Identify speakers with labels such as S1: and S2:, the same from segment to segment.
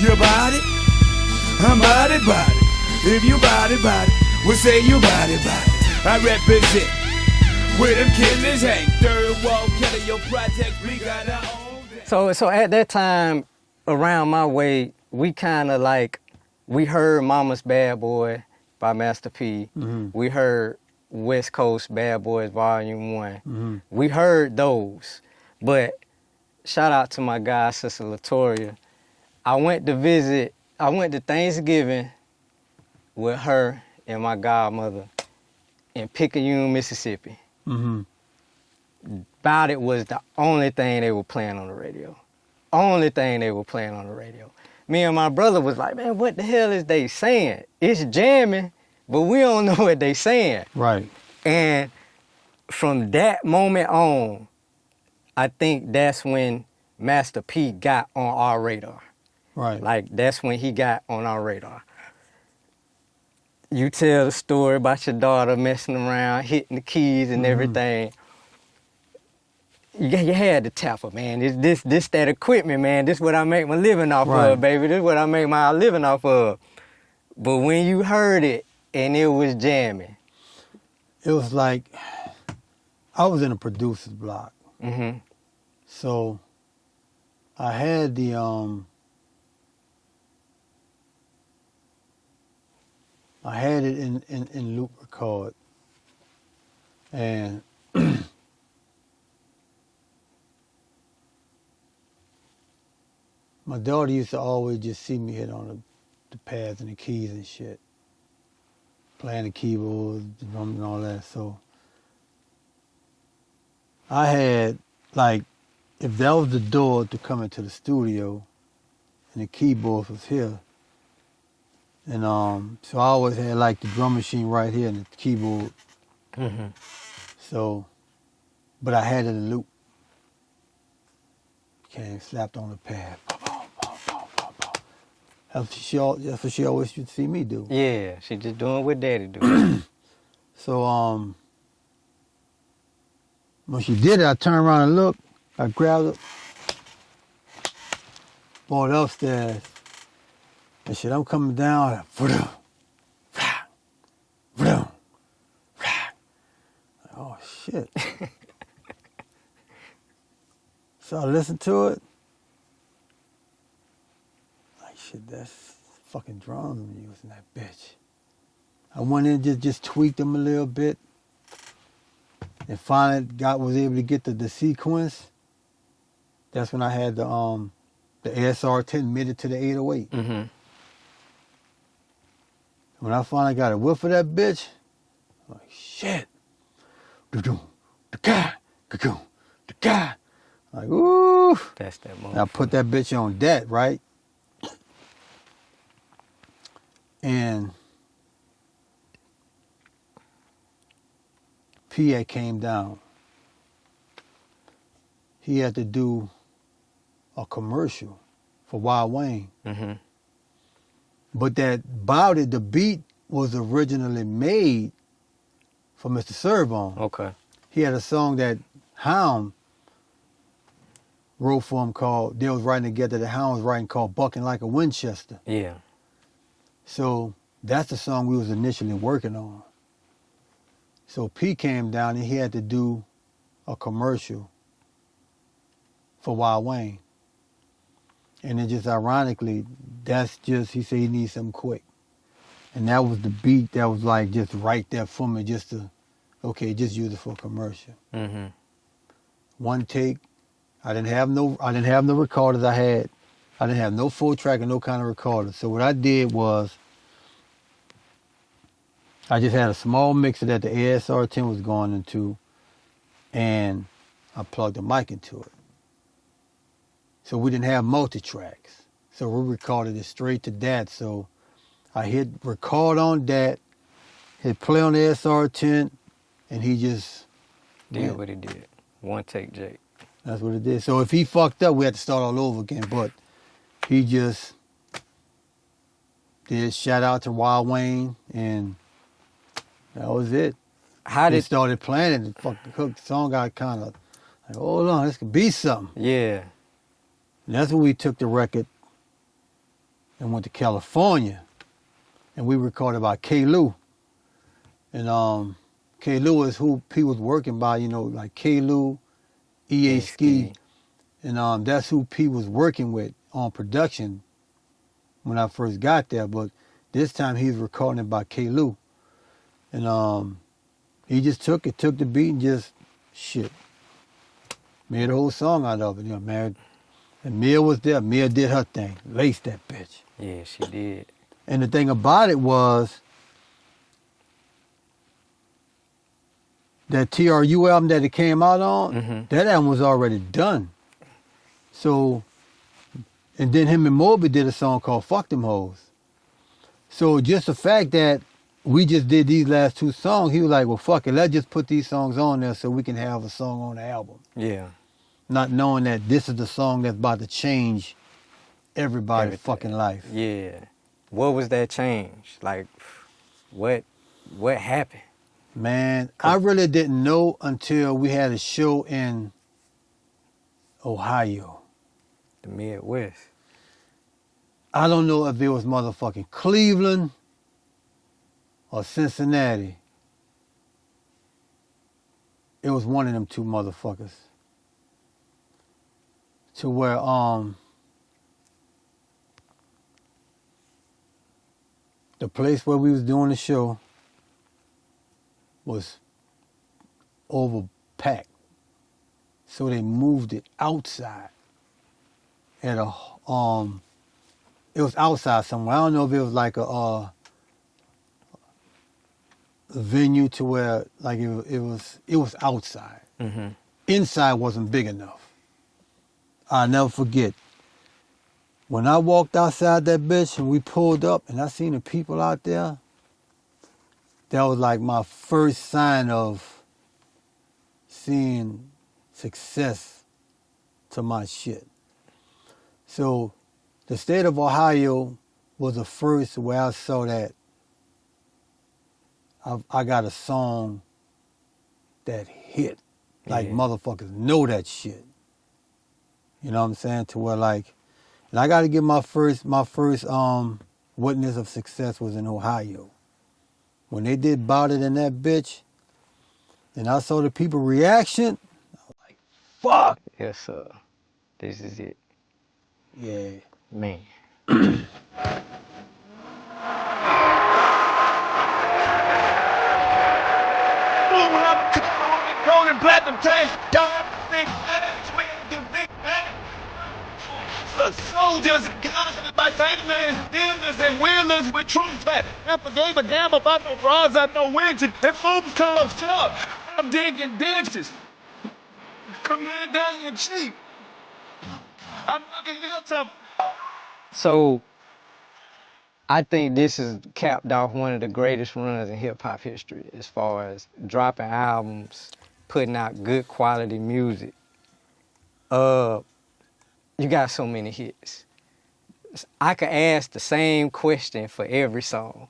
S1: You bought it? I'm bought it. If you bought it, we'll say you bought it. I represent where them killers hang. Third wall killer, your project, we got our own.
S2: So at that time, around my way, we kind of like, we heard Mama's Bad Boy by Master P.
S3: Mm-hmm.
S2: We heard West Coast Bad Boys Volume 1.
S3: Mm-hmm.
S2: We heard those. But shout out to my guy, Sister Latoria. I went to Thanksgiving with her and my godmother in Picayune, Mississippi.
S3: Mm-hmm.
S2: About It was the only thing they were playing on the radio. Only thing they were playing on the radio. Me and my brother was like, man, what the hell is they saying? It's jamming, but we don't know what they saying.
S3: Right.
S2: And from that moment on, I think that's when Master P got on our radar.
S3: Right.
S2: Like, that's when he got on our radar. You tell the story about your daughter messing around, hitting the keys and everything. You had to tap her, man. This that equipment, man. This what I make my living off of, baby. This what I make my living off of. But when you heard it and it was jamming.
S3: It was like, I was in a producer's block.
S2: Mm-hmm.
S3: So I had the, I had it in loop record. And my daughter used to always just see me hit on the pads and the keys and shit. Playing the keyboard, the drum and all that. So I had, like, if that was the door to come into the studio and the keyboard was here, and so I always had like the drum machine right here and the keyboard.
S2: Mm-hmm.
S3: So, but I had it in loop. Came, slapped on the pad. That's what she always used to see me do.
S2: Yeah, she just doing what daddy do.
S3: So when she did it, I turned around and looked. I grabbed it, brought it upstairs, and shit, I'm coming down. Oh shit. So I listened to it. Like, shit, that's fucking drums I'm using, that bitch. I went in and just tweaked them a little bit. And finally was able to get the sequence. That's when I had the ASR 10 mid to the 808.
S2: Mm-hmm.
S3: When I finally got a whiff of that bitch, I'm like, shit. Like, ooh.
S2: That's that moment.
S3: And I put that bitch on that, right? And PA came down. He had to do a commercial for Wild Wayne.
S2: Mm-hmm.
S3: But that Bout It, the beat was originally made for Mr. Servon.
S2: Okay.
S3: He had a song that Hound wrote for him called, they was writing together, the Hound was writing called Bucking Like a Winchester.
S2: Yeah.
S3: So that's the song we was initially working on. So P came down and he had to do a commercial for Wild Wayne. And it just ironically, that's just, he said he needs something quick. And that was the beat that was like just right there for me, just to, okay, just use it for a commercial.
S2: Mm-hmm.
S3: One take. I didn't have no recorders I had. I didn't have no full track and no kind of recorder. So what I did was, I just had a small mixer that the ASR 10 was going into, and I plugged the mic into it. So we didn't have multi-tracks. So we recorded it straight to that. So I hit record on that, hit play on the ASR 10, and he just
S2: Did what he did. One take, Jake.
S3: That's what it did. So if he fucked up, we had to start all over again. But he just did shout out to Wild Wayne, and that was it.
S2: How did
S3: started playing it? The fucking hook song got kind of like, hold on, this could be something.
S2: Yeah.
S3: And that's when we took the record and went to California, and we recorded by K-Lou. And K-Lou is who P was working by, you know, like K-Lou, EA Ski, and that's who P was working with on production when I first got there. But this time he was recording it by K-Lou, and he just took the beat and just made a whole song out of it. You know, man. And Mia was there. Mia did her thing, laced that bitch.
S2: Yeah, she did.
S3: And the thing about it was that TRU album that it came out on, that album was already done. So, and then him and Moby did a song called Fuck Them Hoes. So just the fact that we just did these last two songs, he was like, well, fuck it, let's just put these songs on there so we can have a song on the album.
S2: Yeah.
S3: Not knowing that this is the song that's about to change everybody's fucking life.
S2: Yeah. What was that change? Like, what happened?
S3: Man, I really didn't know until we had a show in Ohio.
S2: The Midwest.
S3: I don't know if it was motherfucking Cleveland or Cincinnati. It was one of them two motherfuckers. To where the place where we was doing the show was overpacked. So they moved it outside at a it was outside somewhere. I don't know if it was like a venue to where like it was outside.
S2: Mm-hmm.
S3: Inside wasn't big enough. I'll never forget. When I walked outside that bitch and we pulled up and I seen the people out there, that was like my first sign of seeing success to my shit. So the state of Ohio was the first where I saw that I got a song that hit. Like motherfuckers know that shit. You know what I'm saying? To where like, and I gotta give my first witness of success was in Ohio. When they did Bout It in that bitch, and I saw the people reaction, I was like, fuck.
S2: Yes, sir. This is it.
S3: Yeah.
S2: Man.
S1: Golden platinum tank, soldiers, guns, by famous dealers and wheelers with troops that never gave a damn about no bras or no wigs and folks come up. I'm digging ditches. Commander in chief. I'm looking at something.
S2: So, I think this is capped off one of the greatest runs in hip-hop history as far as dropping albums, putting out good quality music. You got so many hits. I could ask the same question for every song.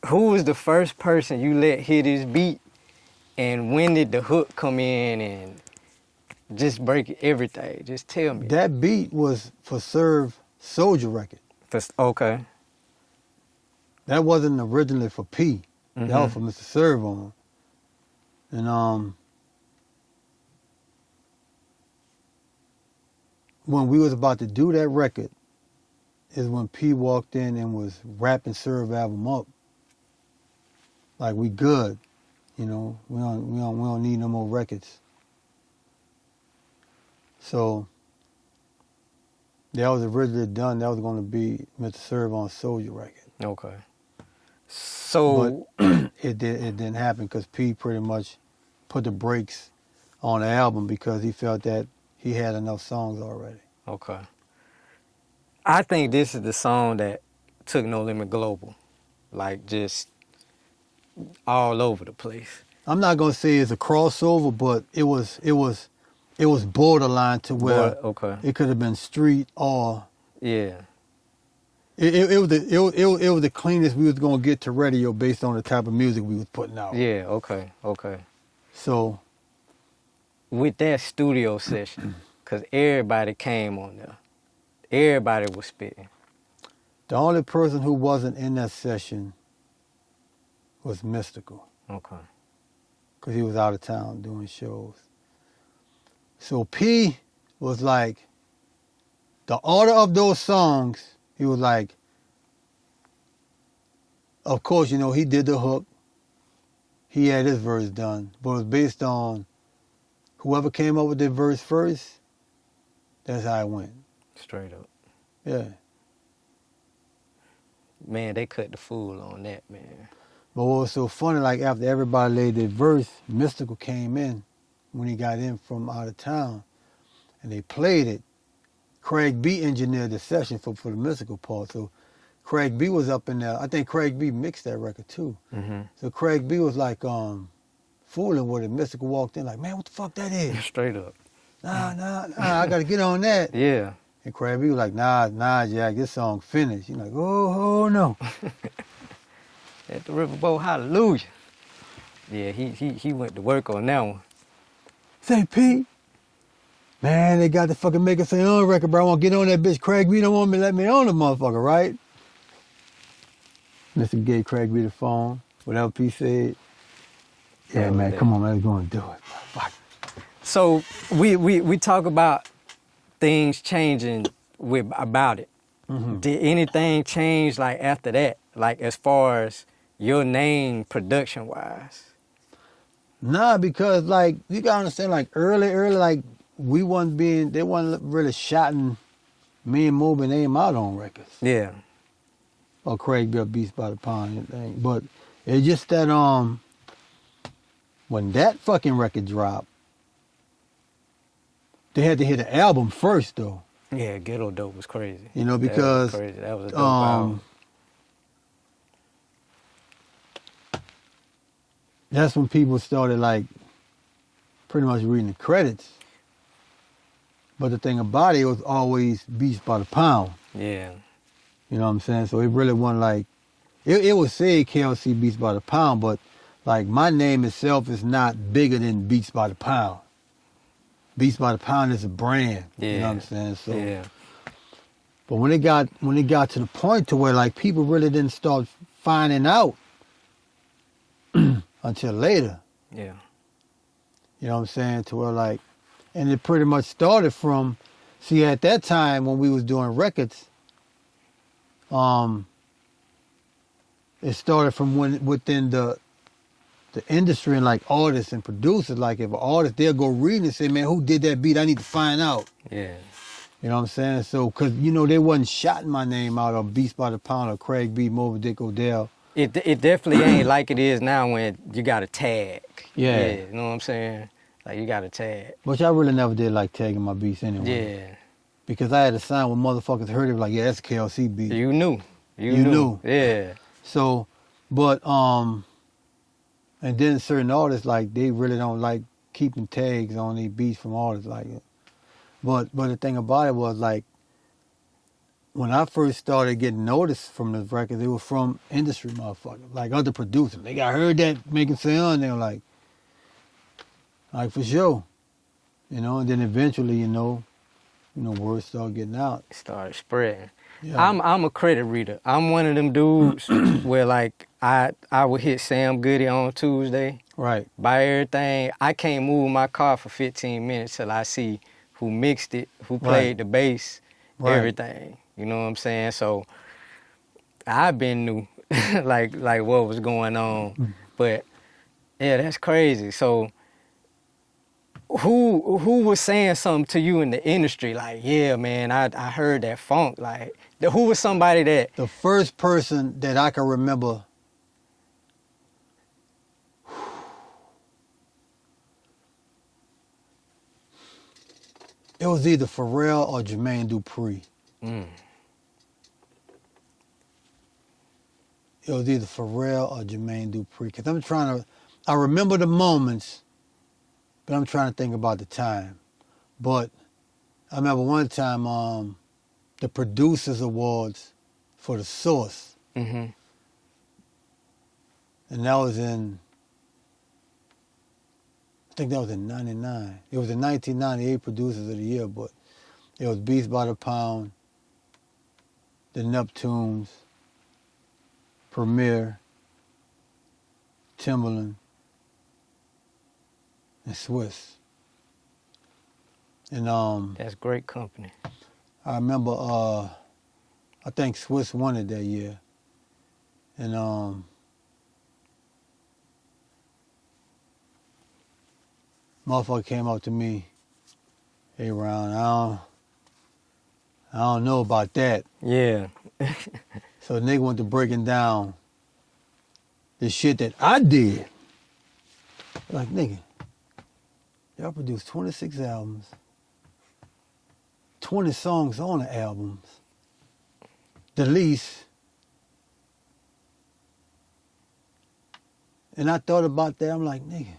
S2: Who was the first person you let hit his beat, and when did the hook come in and just break everything? Just tell me.
S3: That beat was for Serve Soldier record.
S2: Okay.
S3: That wasn't originally for P. That was for Mr. Serve on. And when we was about to do that record is when P walked in and was wrapping Serve album up. Like, we good, you know, we don't need no more records. So that was originally done. That was going to be Mr. Serve on Soldier record.
S2: Okay. So,
S3: but it didn't happen because P pretty much put the brakes on the album because he felt that he had enough songs already.
S2: Okay. I think this is the song that took No Limit global, like just all over the place.
S3: I'm not gonna say it's a crossover, but it was borderline to where it could have been street or
S2: yeah.
S3: It was the cleanest we was gonna get to radio based on the type of music we was putting out.
S2: Yeah. Okay.
S3: So
S2: with that studio session, because everybody came on there. Everybody was spitting.
S3: The only person who wasn't in that session was Mystical,
S2: Okay.
S3: because he was out of town doing shows. So P was like, the order of those songs, he was like, of course, you know, he did the hook. He had his verse done, but it was based on whoever came up with their verse first, that's how it went.
S2: Straight up.
S3: Yeah.
S2: Man, they cut the fool on that, man.
S3: But what was so funny, like after everybody laid their verse, Mystical came in when he got in from out of town, and they played it. Craig B engineered the session for the Mystical part. So Craig B was up in there. I think Craig B mixed that record too.
S2: Mm-hmm.
S3: So Craig B was like fooling with it. Mystical walked in like, man, what the fuck that is?
S2: Straight up.
S3: Nah, I gotta get on that.
S2: Yeah.
S3: And Craig B was like, nah, Jack, this song finished. You're like, oh no.
S2: At the Riverboat, hallelujah. Yeah, he went to work on that one.
S3: Say, Pete, man, they got the fucking Make It Say On record, bro. I want to get on that bitch. Craig B don't want me to let me on the motherfucker, right? Mr. gave Craig B the phone, whatever P said. Yeah, man, come on, man, let's go and do it. Fuck.
S2: So we talk about things changing about it.
S3: Mm-hmm.
S2: Did anything change like after that? Like as far as your name production wise?
S3: Nah, because like you gotta understand, like early, like they wasn't really shouting me and Moby name out on records.
S2: Yeah.
S3: Or Craig B Beats by the Pound and thing. But it's just that when that fucking record dropped, they had to hit the album first though.
S2: Yeah, Ghetto Dope was crazy.
S3: You know, because
S2: that was crazy. That was a dope album.
S3: That's when people started like pretty much reading the credits. But the thing about it was always Beats by the Pound.
S2: Yeah.
S3: You know what I'm saying? So it really wasn't like, it would say KLC Beats by the Pound, but like my name itself is not bigger than Beats by the Pound. Beats by the Pound is a brand.
S2: Yeah.
S3: You know what I'm saying? So,
S2: yeah.
S3: But when it got to the point to where like people really didn't start finding out until later.
S2: Yeah.
S3: You know what I'm saying? To where like, and it pretty much started from, see at that time when we was doing records, it started from within the industry and like artists and producers, like if an artist, they'll go read and say, man, who did that beat? I need to find out.
S2: Yeah.
S3: You know what I'm saying? So, cause you know, they wasn't shouting my name out or Beats by the Pound or Craig B, Moby Dick Odell.
S2: It definitely ain't like it is now when you got a tag.
S3: Yeah.
S2: You know what I'm saying? Like you got a tag.
S3: Which I really never did like tagging my beats anyway.
S2: Yeah.
S3: Because I had a sign when motherfuckers heard it, like, yeah, that's a KLC beat.
S2: You knew. You
S3: knew.
S2: Yeah.
S3: So, but, and then certain artists, like, they really don't like keeping tags on their beats from artists like it. But the thing about it was, like, when I first started getting noticed from the records, it was from industry motherfuckers, like other producers. They got heard that making sound, they were like for sure. You know, and then eventually, you know, word started getting out.
S2: Started spreading.
S3: Yeah.
S2: I'm a credit reader. I'm one of them dudes where like I would hit Sam Goody on Tuesday.
S3: Right.
S2: Buy everything. I can't move my car for 15 minutes till I see who mixed it, who played the bass, everything. You know what I'm saying? So I've been new, like what was going on. But yeah, that's crazy. So who was saying something to you in the industry? Like, yeah, man, I heard that funk. Like, who was somebody that?
S3: The first person that I can remember, it was either Pharrell or Jermaine Dupri. It was either Pharrell or Jermaine Dupri. Because I remember the moments, but I'm trying to think about the time. But I remember one time, the Producers Awards for The Source.
S2: Mm-hmm.
S3: And that was I think that was in 99. It was in 1998 Producers of the Year, but it was Beats by the Pound, the Neptunes, Premier, Timberland, and Swiss. And
S2: That's great company.
S3: I remember I think Swiss won it that year. And motherfucker came up to me, hey Ron, I don't know about that.
S2: Yeah.
S3: So the nigga went to breaking down the shit that I did. Like, nigga, y'all produced 26 albums, 20 songs on the albums, the least. And I thought about that, I'm like, nigga,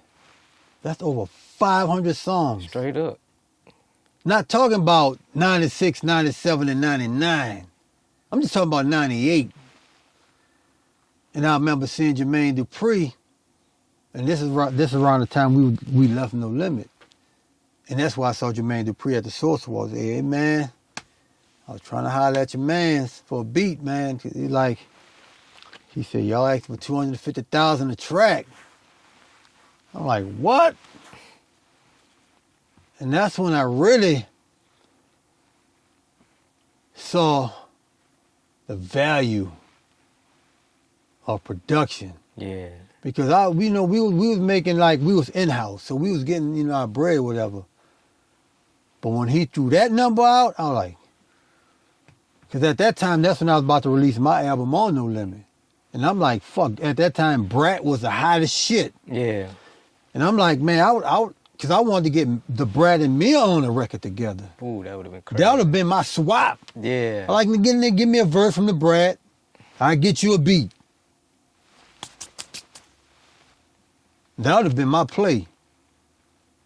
S3: that's over 500 songs.
S2: Straight up.
S3: Not talking about 96, 97, and 99. I'm just talking about 98. And I remember seeing Jermaine Dupri, and this is around the time we left No Limit. And that's why I saw Jermaine Dupri at the Source Awards. Hey, man, I was trying to holler at your mans for a beat, man. 'Cause he said, y'all asked for $250,000 a track. I'm like, what? And that's when I really saw the value of production.
S2: Yeah.
S3: Because we was making like we was in-house, so we was getting, our bread or whatever. But when he threw that number out, I was like, because at that time, that's when I was about to release my album on No Limit. And I'm like, fuck, at that time, Brat was the hottest shit.
S2: Yeah.
S3: And I'm like, man, because I wanted to get the Brat and Mia on a record together.
S2: Ooh, that would have been crazy.
S3: That would have been my swap.
S2: Yeah.
S3: I like to get in there, give me a verse from the Brat. I get you a beat. That would have been my play.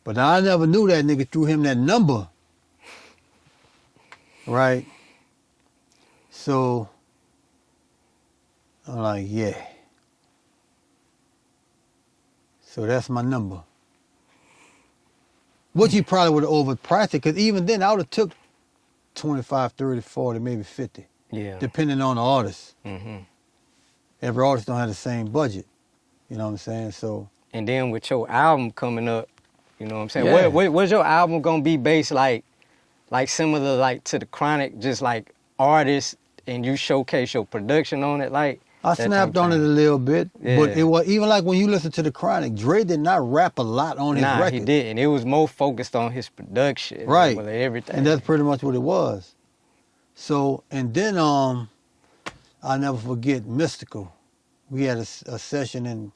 S3: But I never knew that nigga threw him that number. Right? So, I'm like, yeah. So that's my number. Which he probably would have overpriced it, because even then I would have took 25, 30, 40, maybe 50.
S2: Yeah.
S3: Depending on the artist.
S2: Mm-hmm.
S3: Every artist don't have the same budget. You know what I'm saying? So.
S2: And then with your album coming up, you know what I'm saying?
S3: Yeah.
S2: Where's your album gonna be based like similar like to the Chronic, just like artists, and you showcase your production on it, like?
S3: I snapped on it a little bit,
S2: Yeah.
S3: but it was even like when you listen to the Chronic, Dre did not rap a lot on his record.
S2: Nah, he didn't. It was more focused on his production,
S3: Right?
S2: Like everything.
S3: And that's pretty much what it was. So, and then I'll never forget Mystical. We had a session in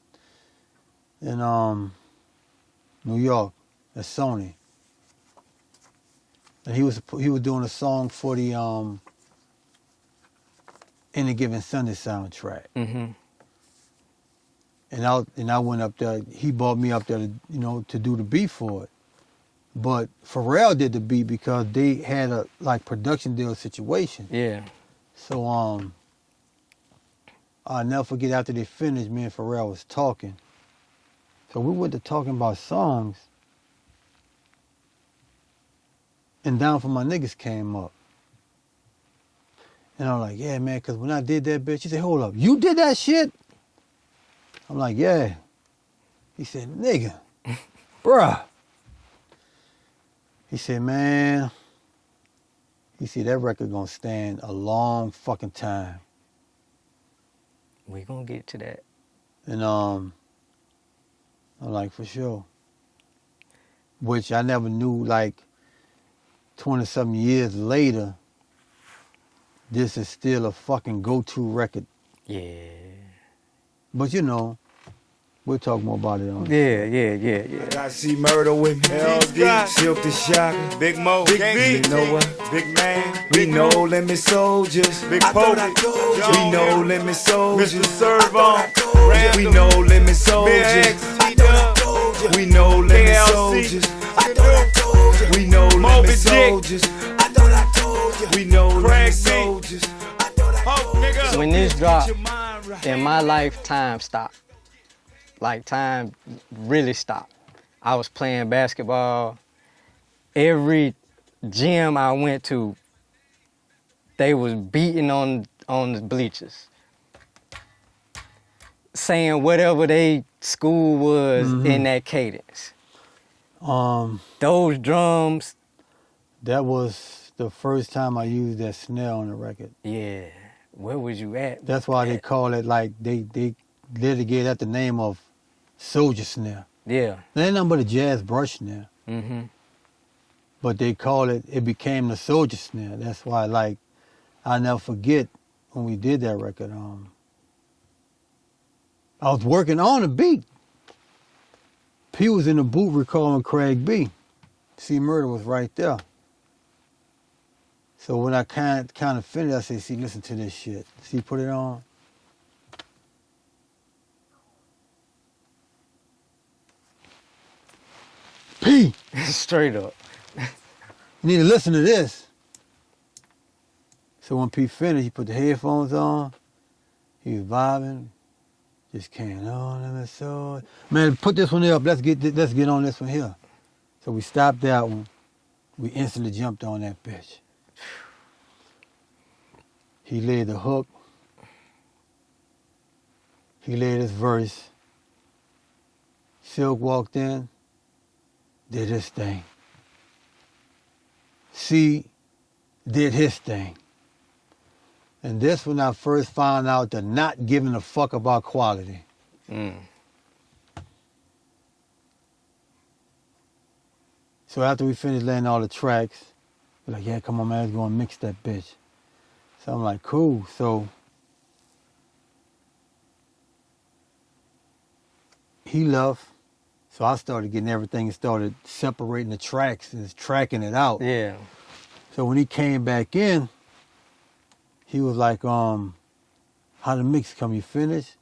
S3: New York at Sony, and he was doing a song for the Any Given Sunday soundtrack.
S2: Mm-hmm.
S3: And I went up there. He brought me up there to do the beat for it. But Pharrell did the beat because they had a production deal situation.
S2: Yeah.
S3: So I'll never forget, after they finished, me and Pharrell was talking. So we went to talking about songs, and Down For My Niggas came up. And I'm like, yeah, man, because when I did that bitch, he said, hold up, you did that shit? I'm like, yeah. He said, nigga, bruh. He said, man, he said, that record gonna stand a long fucking time.
S2: We gonna get to that.
S3: And I'm like, for sure. Which I never knew, 20-something years later, this is still a fucking go-to record.
S2: Yeah.
S3: But we'll talk more about it on.
S2: Yeah.
S1: I see Murder with me. LD, Silk the Shocker, Big Mo, Big B. You know what? Big Man. We know limit soldiers. Big Pope. We know limit soldiers. Mr. Servon. We know limit soldiers. We know limit soldiers. We know limit soldiers. We know limit soldiers.
S2: When this dropped, and my lifetime stopped. Like, time really stopped. I was playing basketball. Every gym I went to, they was beating on the bleachers, saying whatever they school was in that cadence. Those drums.
S3: That was the first time I used that snare on the record.
S2: Yeah. Where was you at?
S3: That's why they call it, like, they literally gave that the name of soldier snare.
S2: Yeah.
S3: There ain't nothing but a jazz brush snare. But they call it became the soldier snare. That's why, like, I'll never forget when we did that record. I was working on the beat. P was in the booth recording Craig B. C Murder was right there. So when I kind of finished, I said, "See, listen to this shit." See, put it on. P,
S2: Straight up.
S3: you need to listen to this. So when P finished, he put the headphones on. He was vibing. Just can't on him so. Man, put this one up. Let's get on this one here. So we stopped that one. We instantly jumped on that bitch. He laid the hook. He laid his verse. Silk walked in, did his thing. C did his thing. And this when I first found out the not giving a fuck about quality. So after we finished laying all the tracks, we're like, yeah, come on, man, let's go and mix that bitch. So I'm like, cool. So he left. So I started getting everything and started separating the tracks and tracking it out.
S2: Yeah.
S3: So when he came back in, he was like, how the mix come? You finished?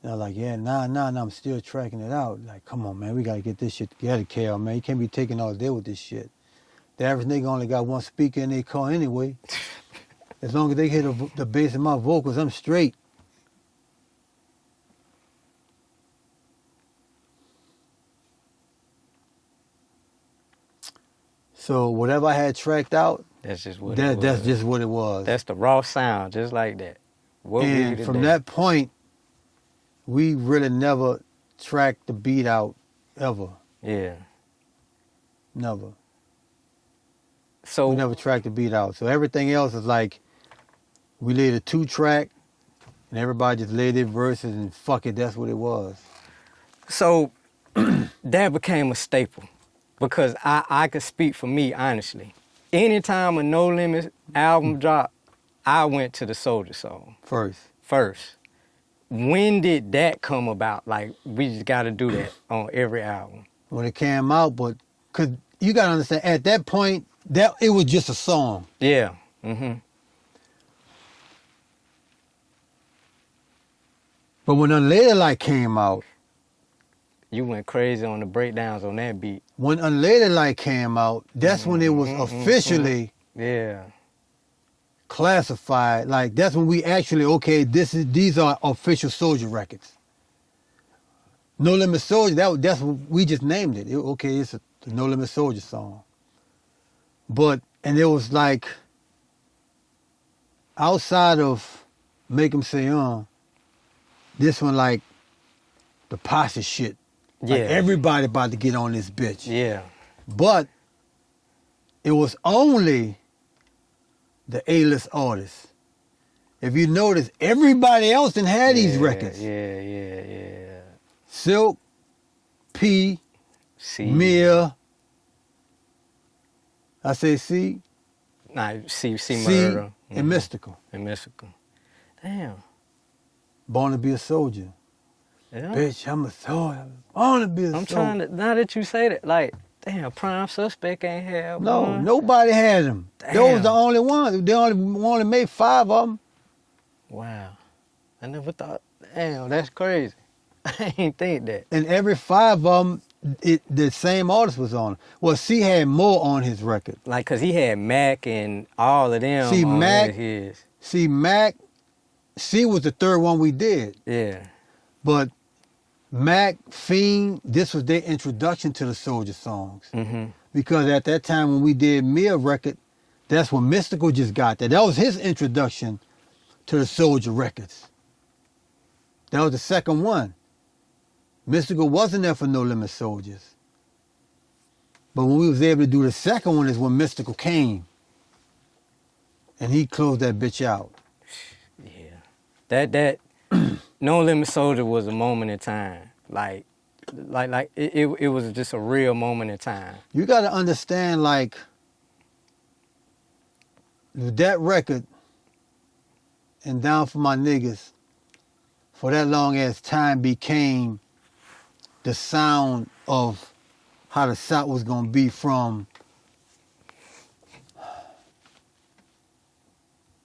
S3: And I was like, yeah, nah, I'm still tracking it out. Like, come on, man, we got to get this shit together, KL, man. You can't be taking all day with this shit. The average nigga only got one speaker in their car anyway. As long as they hear the bass in my vocals, I'm straight. So whatever I had tracked out,
S2: that's just what it was.
S3: That's just what it was.
S2: That's the raw sound, just like that.
S3: And from that point, we really never tracked the beat out, ever.
S2: Yeah.
S3: Never.
S2: So
S3: we never tracked the beat out. So everything else is like, we laid a 2-track, and everybody just laid their verses, and fuck it, that's what it was.
S2: So that became a staple, because I could speak for me, honestly. Anytime a No Limits album dropped, I went to the Soldier song. First. When did that come about? Like, we just got to do that on every album.
S3: When it came out, but, because you got to understand, at that point, that it was just a song.
S2: Yeah.
S3: But when Unlater Like came out,
S2: you went crazy on the breakdowns on that beat.
S3: When Unlater Like came out, that's when it was officially classified. Like, that's when we actually, okay, these are official Soldier records. No Limit Soldier, that's what we just named it. Okay, it's a No Limit Soldier song. But, and it was like, outside of Make 'Em Say this one like the posse shit.
S2: Yeah.
S3: Like everybody about to get on this bitch.
S2: Yeah.
S3: But it was only the A-list artists. If you notice, everybody else done had these records.
S2: Yeah.
S3: Silk, P,
S2: C.
S3: Mia. I say C.
S2: Nah, C Murder.
S3: And Mystical.
S2: Damn.
S3: Born to be a soldier.
S2: Yeah.
S3: Bitch, I'm a soldier. Born to be a soldier.
S2: I'm trying to, now that you say that, like, damn, Prime Suspect ain't had
S3: No,
S2: one.
S3: nobody had them.
S2: Damn.
S3: Those the only ones. They only made 5 of them.
S2: Wow. I never thought, damn, that's crazy. I ain't think that.
S3: And every 5 of them, the same artist was on. Well, C had more on his record.
S2: Like, cause he had Mac and all of them
S3: See,
S2: on
S3: Mac,
S2: his.
S3: See, Mac, C was the 3rd one we did.
S2: Yeah.
S3: But Mac, Fiend, this was their introduction to the Soldier songs.
S2: Mm-hmm.
S3: Because at that time when we did Mia record, That's when Mystical just got that. That was his introduction to the Soldier Records. That was the second one. Mystical wasn't there for No Limit Soldiers. But when we was able to do the second one is when Mystical came. And he closed that bitch out.
S2: Yeah. That No Limit Soldier was a moment in time. Like it was just a real moment in time.
S3: You got to understand, like, that record and Down for My Niggas for that long as time became the sound of how the South was going to be from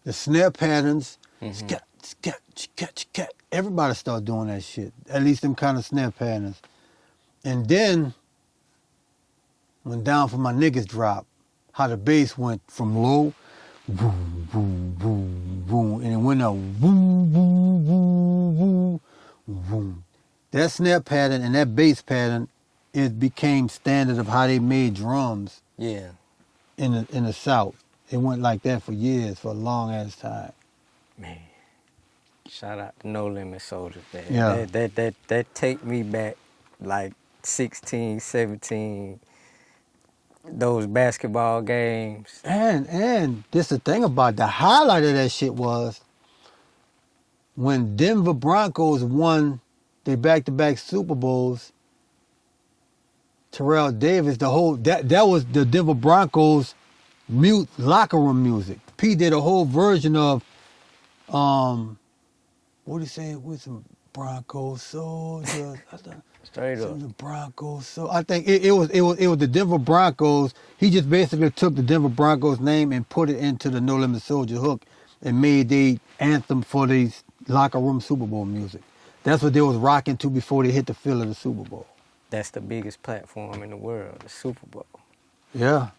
S3: the snare patterns. Scat, scat, scat, scat. Everybody started doing that shit. At least them kind of snare patterns. And then, when Down for My Niggas dropped, how the bass went from low, boom, boom, boom, boom, and it went up, boom, boom, boom, boom, boom. That snare pattern and that bass pattern, it became standard of how they made drums.
S2: Yeah.
S3: In the South. It went like that for years, for a long ass time.
S2: Man. Shout out to No Limit Soldiers, man.
S3: Yeah.
S2: That take me back like 16, 17, those basketball games.
S3: And this the thing about the highlight of that shit was when Denver Broncos won their back-to-back Super Bowls, Terrell Davis, that was the Denver Broncos locker room music. P did a whole version of what did he say with some Broncos soldiers?
S2: Straight up.
S3: The Broncos. So I think it was the Denver Broncos. He just basically took the Denver Broncos name and put it into the No Limit Soldier hook and made the anthem for these locker room Super Bowl music. That's what they was rocking to before they hit the field of the Super Bowl.
S2: That's the biggest platform in the world, the Super Bowl.
S3: Yeah.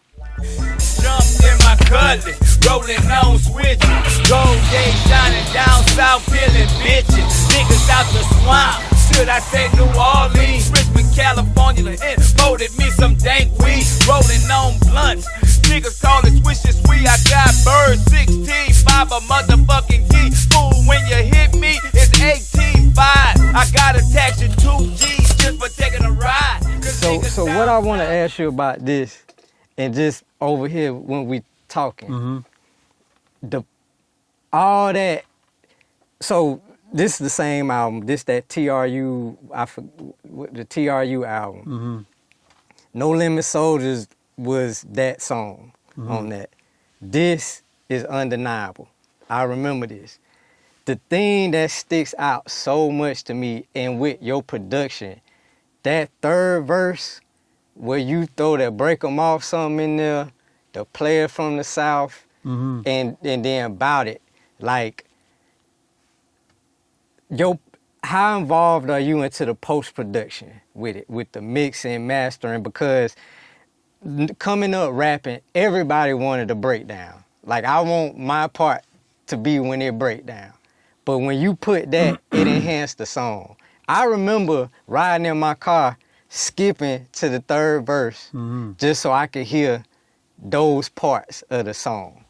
S1: Jumped in my cutlass, rolling on switches. Gold days shining down south, peeling bitches. Niggas out the swamp, should I say New Orleans? Richmond, California, and voted me some dank weed. Rolling on blunts, niggas call it swishes sweet. I got birds, 16, 5 a motherfucking key. Fool, when you hit me, it's 18, 5. I gotta tax you 2 G's just for taking a ride.
S2: So what I want to ask you about this, and just over here when we talking, all that. So this is the same album. This that TRU. The TRU album. No Limit Soldiers was that song on that. This is undeniable. I remember this. The thing that sticks out so much to me, and with your production, that third verse, where you throw that break 'em off something in there, the player from the South, and then about it, like, how involved are you into the post-production with it, with the mixing, mastering? Because coming up rapping, everybody wanted a breakdown. Like, I want my part to be when it break down. But when you put that, it enhanced the song. I remember riding in my car, skipping to the third verse just so I could hear those parts of the song.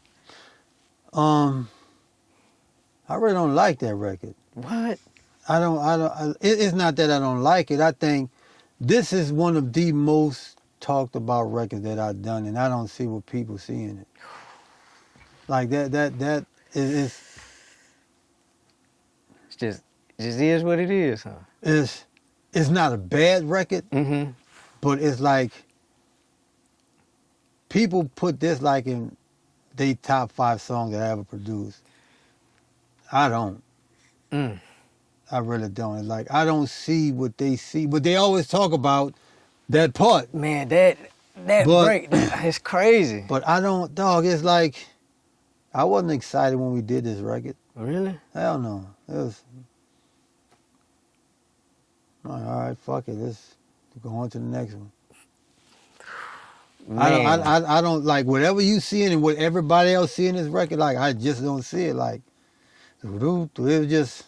S3: I really don't like that record.
S2: What?
S3: It's not that I don't like it. I think this is one of the most talked about records that I've done, and I don't see what people see in it. Like that is
S2: It just is what it is, huh?
S3: It's not a bad record, but it's like people put this like in their top 5 songs that I ever produced. I don't. I really don't. It's like I don't see what they see, but they always talk about that part.
S2: Man, that break, it's crazy.
S3: But I don't, dog. It's like I wasn't excited when we did this record.
S2: Really?
S3: Hell no. It was like, all right, fuck it. Let's go on to the next one.
S2: Man.
S3: I don't like whatever you see and what everybody else see in this record. Like I just don't see it. Like it was just.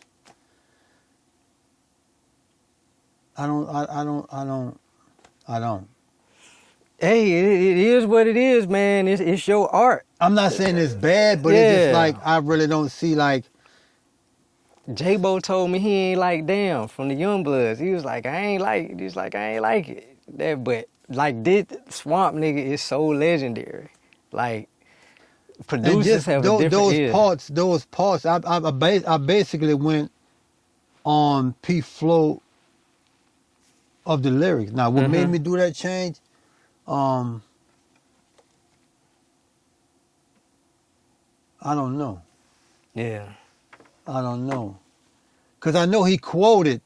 S3: I don't.
S2: Hey, it is what it is, man. It's your art.
S3: I'm not saying it's bad, but it's just
S2: Yeah.
S3: like I really don't see like.
S2: J-Bo told me he ain't like Damn from the Youngbloods. He was like, I ain't like it. He was like, I ain't like it. That, but like this Swamp Nigga is so legendary. Like
S3: And
S2: producers
S3: just
S2: have a different ear.
S3: those parts. I basically went on P flow of the lyrics. Now, what made me do that change? I don't know.
S2: Yeah.
S3: I don't know. Cause I know he quoted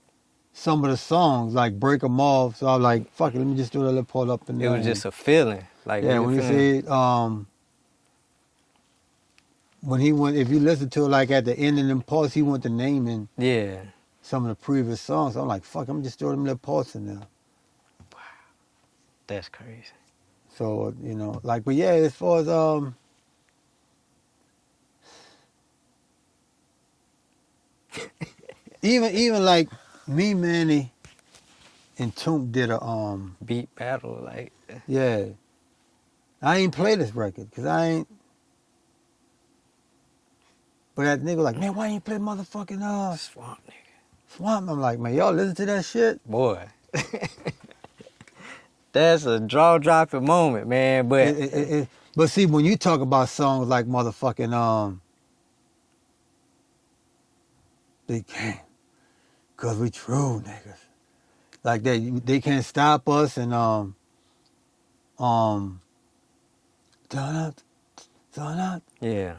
S3: some of the songs, like Break 'Em Off. So I was like, fuck it, let me just do that little part up in
S2: It
S3: there.
S2: was just a feeling. Like
S3: Yeah, when he said, when he went, if you listen to it, like at the end of them parts, he went to naming
S2: yeah.
S3: some of the previous songs. I'm like, fuck, I'm just throwing them little parts in there.
S2: That's crazy.
S3: So, you know, like, but yeah, as far as, even like me, Manny, and Toomp did a,
S2: Beat battle, like
S3: yeah. I ain't play this record, cause I ain't, but that nigga like, man, why you ain't play motherfucking,
S2: Swamp Nigga.
S3: Swamp? I'm like, man, y'all listen to that shit?
S2: Boy. That's a jaw-dropping moment, man. But
S3: But see, when you talk about songs like motherfucking, they can't, cause we true niggas. Like they can't stop us and turn up,
S2: yeah.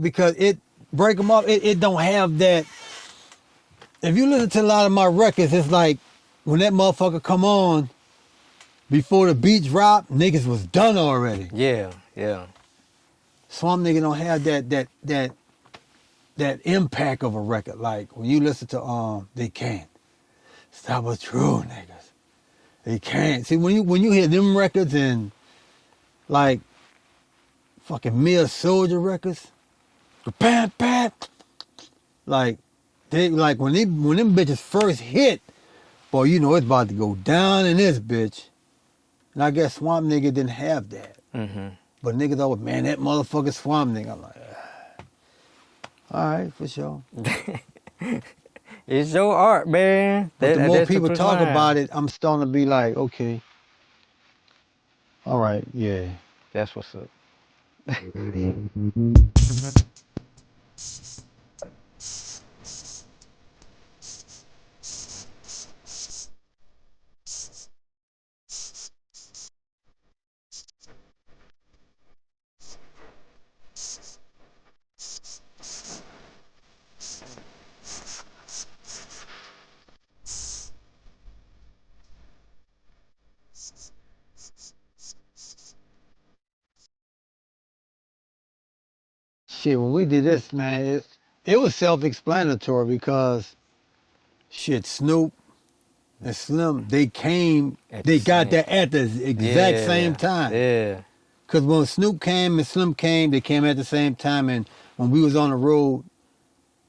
S3: because it break them up. It don't have that. If you listen to a lot of my records, it's like when that motherfucker come on, before the beat drop, niggas was done already.
S2: Yeah, yeah.
S3: Swamp Nigga don't have that impact of a record. Like when you listen to They Can't Stop Us True Niggas. They can't. See when you hear them records and like fucking Mia Soldier records, bam bam, like they like when them bitches first hit, boy, you know it's about to go down in this bitch. And I guess Swamp Nigga didn't have that. But niggas always, man, that motherfucker Swamp Nigga. I'm like, all right, for sure.
S2: It's your art, man.
S3: But the more
S2: That's
S3: people talk
S2: line.
S3: about it, I'm starting to be like, okay, all right, yeah.
S2: That's what's up.
S3: Shit, when we did this, man, it was self-explanatory because shit, Snoop and Slim, they got that at the exact same time.
S2: Yeah.
S3: Cause when Snoop came and Slim came, they came at the same time. And when we was on the road,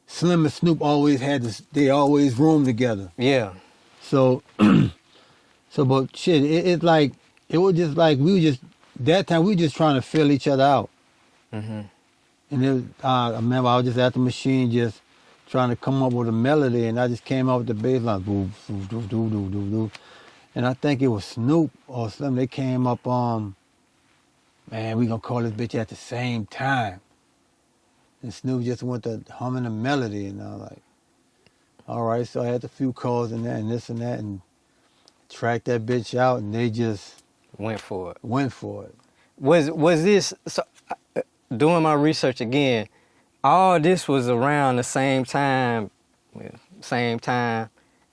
S3: Slim and Snoop always had this. They always roomed together.
S2: Yeah.
S3: So, but shit, it's like it was just like we were just that time we were just trying to fill each other out. And it was, I remember I was just at the machine just trying to come up with a melody, and I just came up with the bass line, boo, boo, doo, doo, doo, doo, doo. And I think it was Snoop or something. They came up man, we gonna call this bitch at the same time. And Snoop just went to humming a melody, and I was like, all right. So I had a few calls in there and this and that, and tracked that bitch out, and they just
S2: Went for it. Was this so? Doing my research again, all this was around the same time,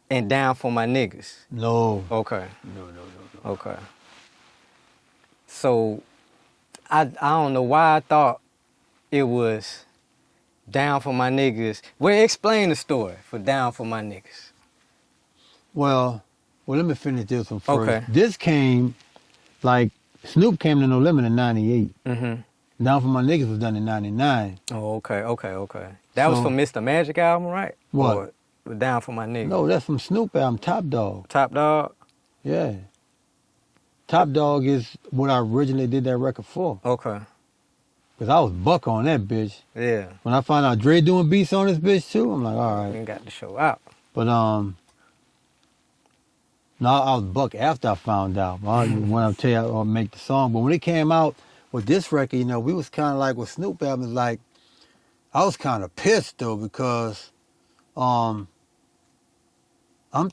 S2: and Down for My Niggas.
S3: No.
S2: Okay.
S3: No.
S2: Okay. So, I don't know why I thought it was Down for My Niggas. Well, explain the story for Down for My Niggas.
S3: Well, let me finish this one first.
S2: Okay.
S3: This came, like, Snoop came to No Limit in 98. Down for My Niggas was done in 99.
S2: Oh, okay. That was
S3: So-
S2: from Mr. Magic album, right?
S3: What?
S2: Or Down for My Niggas.
S3: No, that's from Snoop album, Top Dog.
S2: Top Dog.
S3: Yeah. Top Dog is what I originally did that record for.
S2: Okay.
S3: Because I was buck on that bitch.
S2: Yeah.
S3: When I found out Dre doing beats on this bitch too, I'm like, all right.
S2: You got the show out.
S3: But no, I was buck after I found out. When I tell you I'll make the song. But when it came out with this record, you know, we was kind of like with Snoop album, like, I was kind of pissed though because I'm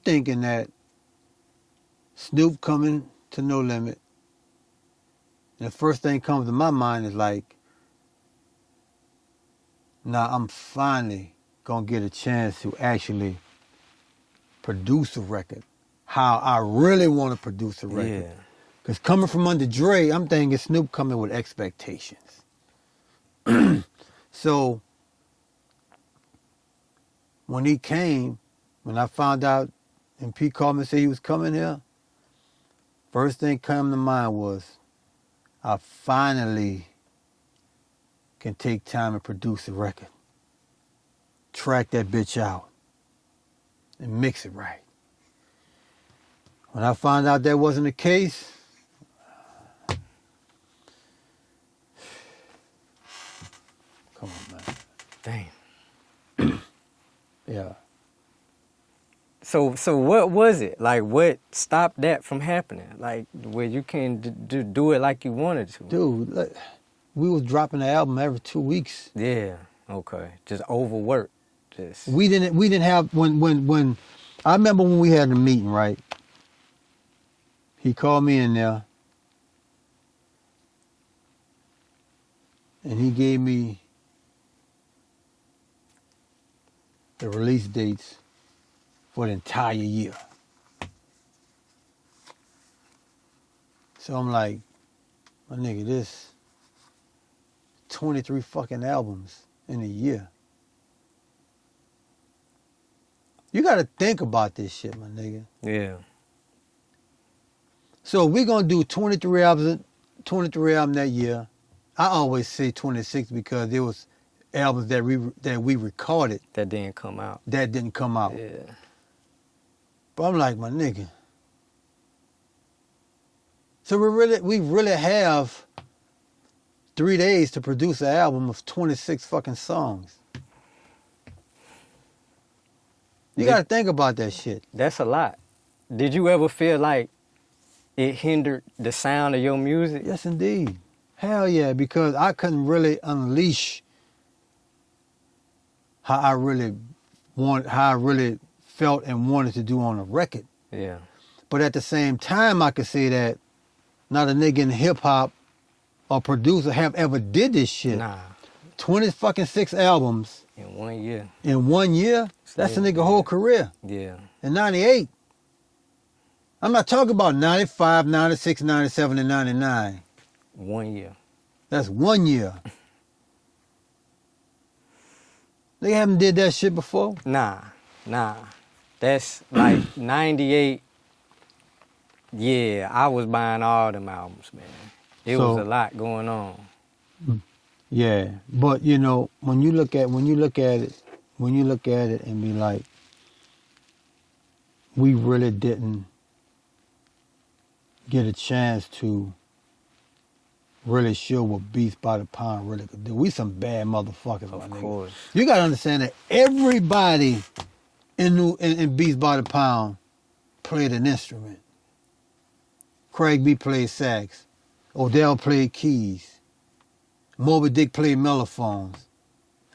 S3: thinking that Snoop coming to No Limit, and the first thing comes to my mind is like, nah, I'm finally gonna get a chance to actually produce a record how I really want to produce a record.
S2: Yeah.
S3: Because coming from under Dre, I'm thinking Snoop coming with expectations. So when he came, when I found out and Pete called me and said he was coming here, first thing came to mind was I finally can take time and produce a record. Track that bitch out and mix it right. When I found out that wasn't the case, come on, man.
S2: Damn.
S3: Yeah.
S2: So what was it? Like, what stopped that from happening? Like, where you can do it like you wanted to?
S3: Dude, like, we was dropping the album every 2 weeks.
S2: Yeah. Okay. Just overwork. Just.
S3: We didn't have when I remember when we had the meeting, right? He called me in there and he gave me the release dates for the entire year. So I'm like, my nigga, this 23 fucking albums in a year. You gotta think about this shit, my nigga.
S2: Yeah.
S3: So we're gonna do 23 albums that year. I always say 26 because there was albums that we recorded
S2: That didn't come out.
S3: that didn't come out.
S2: Yeah.
S3: But I'm like, my nigga. So we really have 3 days to produce an album of 26 fucking songs. You gotta think about that shit.
S2: That's a lot. Did you ever feel like it hindered the sound of your music?
S3: Yes, indeed. Hell yeah, because I couldn't really unleash how I really felt and wanted to do on a record.
S2: Yeah.
S3: But at the same time, I could say that not a nigga in hip hop or producer have ever did this shit.
S2: Nah.
S3: 26 albums
S2: In 1 year.
S3: in 1 year. That's a nigga whole career.
S2: Yeah.
S3: In 98. I'm not talking about 95, 96, 97, and 99.
S2: 1 year.
S3: That's 1 year. They haven't did that shit before.
S2: Nah. That's like 98. Yeah, I was buying all them albums, man. It was a lot going on.
S3: Yeah, but you know, when you look at it and be like, we really didn't get a chance to really show what Beats by the Pound really could do. We some bad motherfuckers, my
S2: Of
S3: nigga.
S2: course.
S3: You gotta understand that everybody in Beats by the Pound played an instrument. Craig B played sax. Odell played keys. Moby Dick played mellophones.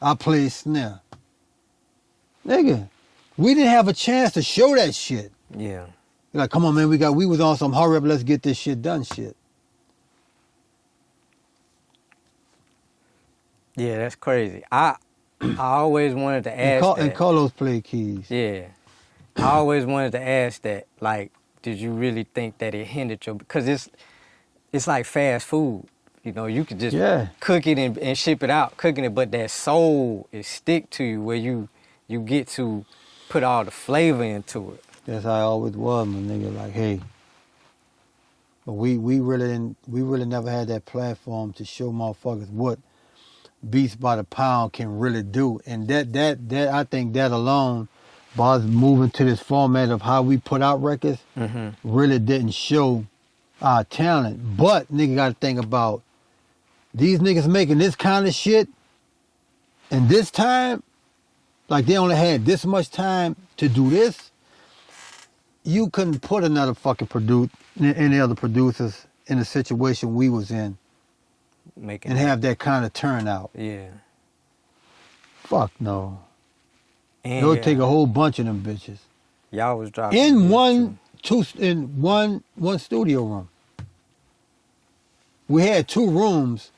S3: I played snare. Nigga, we didn't have a chance to show that shit.
S2: Yeah.
S3: You're like, come on, man, we was on some hurry up, let's get this shit done shit.
S2: Yeah, that's crazy. I always wanted to ask that.
S3: And Carlos played keys.
S2: Yeah. I always wanted to ask that, like, did you really think that it hindered your... Because it's like fast food. You know, you could just cook it and ship it out, cooking it, but that soul is stick to you where you get to put all the flavor into it.
S3: That's how I always was, my nigga. Like, hey, but we really never had that platform to show motherfuckers what Beats by the Pound can really do. And that I think that alone, by us moving to this format of how we put out records, really didn't show our talent. But nigga gotta think about these niggas making this kind of shit and this time, like they only had this much time to do this. You couldn't put another fucking any other producers in the situation we was in
S2: Making
S3: and have that kind of turnout.
S2: Yeah.
S3: Fuck no.
S2: And
S3: It would take a whole bunch of them bitches.
S2: Y'all was dropping
S3: In
S2: hits,
S3: one studio room. We had 2 rooms,